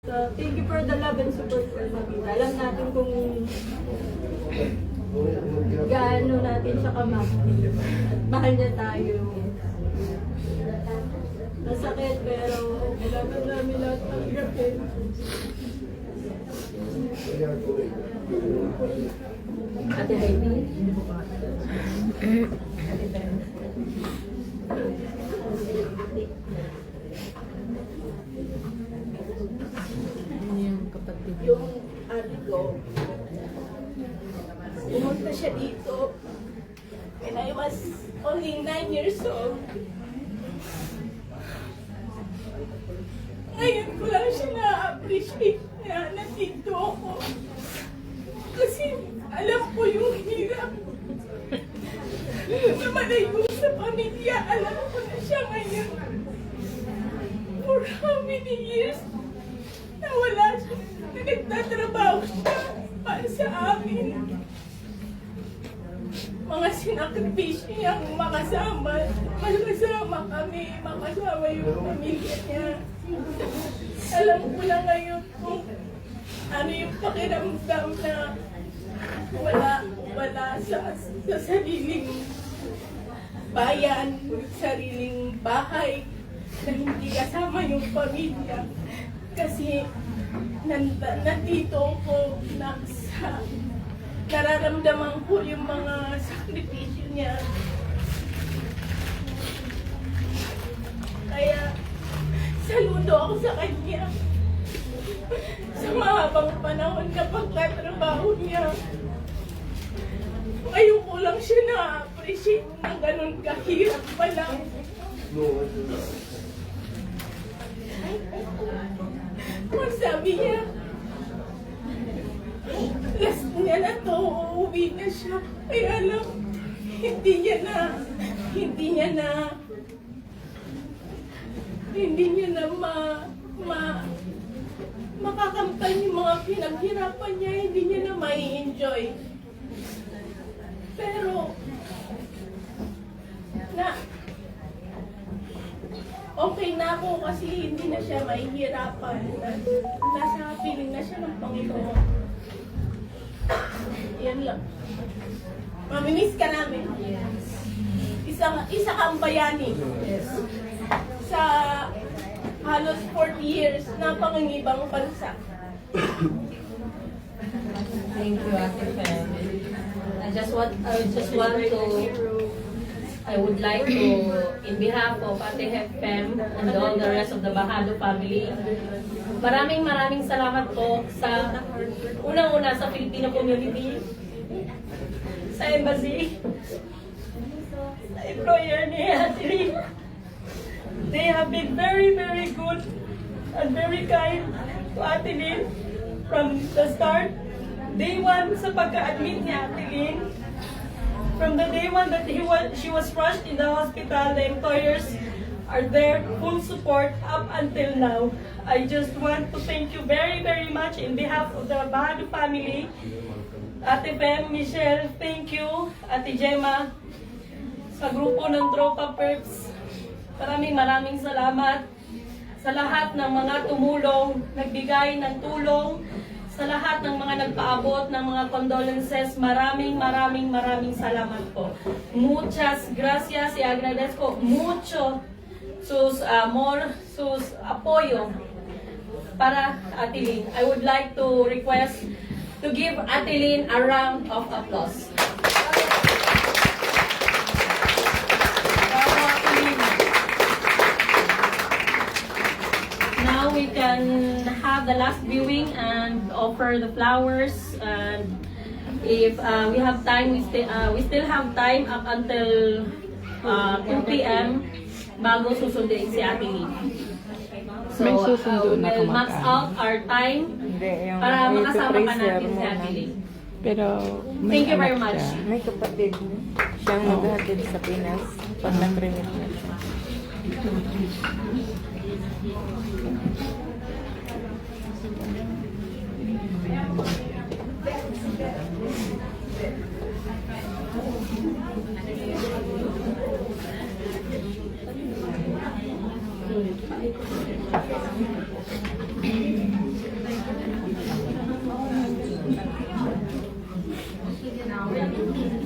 So, thank you for the love and support for Mabita. Alam natin kung gaano natin siya kamahal. At mahal niya tayo. Masakit pero kailangan namin lahat ng gawin. Ate Heidi? Yung ate ko, pumunta siya dito when I was only 9 years old. Ngayon ko lang siya na-appreciate na nandito ako. Kasi alam ko yung hirap na malayo sa pamilya. Alam ko na siya ngayon. For how many years na wala siya, na nagtatrabaho siya para sa amin. Mga sinakripisyo niyang makasama kami, makasama yung pamilya niya. Alam ko na ngayon kung ano yung pakiramdam na wala sa sariling bayan, sariling bahay, na hindi kasama yung pamilya. Kasi nandito ko na nararamdaman ko yung mga sakripisyo niya. Kaya saludo ako sa kanya sa mahabang panahon na pagtatrabaho niya. Ngayon ko lang siya na-appreciate na ganun kahirap pala. Kung sabi niya, last niya na to, uuwi na siya. Kaya lang, hindi niya na makakamtan yung mga pinaghirapan niya, hindi niya na mai-enjoy. Pero, okay na ako kasi hindi na siya mahihirapan. Nasa piling na siya ng Panginoon. Yan lang. Mamimiss ka namin. Yes. Isa kang bayani. Yes. Sa halos 40 years na pangangibang bansa. Thank you, Ate Fem. I would like to, in behalf of Ate Fem and all the rest of the Bahado family, maraming salamat po sa unang-una sa Filipino community, sa embassy, sa employer ni Ate Lee. They have been very good and very kind to Ate Lee from the start. Day 1 sa pagka-admit ni Ate Lee. From the day 1 that she was rushed in the hospital, the employers are there, full support up until now. I just want to thank you very much in behalf of the Bahado family. Ate Fem, Michelle, thank you. Ate Gemma, sa grupo ng Tropa Perps, maraming salamat sa lahat ng mga tumulong, nagbigay ng tulong, sa lahat ng mga nagpaabot ng mga condolences. Maraming salamat po. Muchas gracias y agradezco mucho sus amor, sus apoyo para Ate Lynn. I would like to request to give Ate Lynn a round of applause. Now we can have the last viewing and offer the flowers, and if we have time, we still have time up until 2 p.m. bago susundin si Ate Lee. So we'll max out our time para makasama pa natin si Ate Lee. Pero Thank you very much. Siya. May kapatid siyang naghatid sa Pinas pag nag-remit na siya. Mm.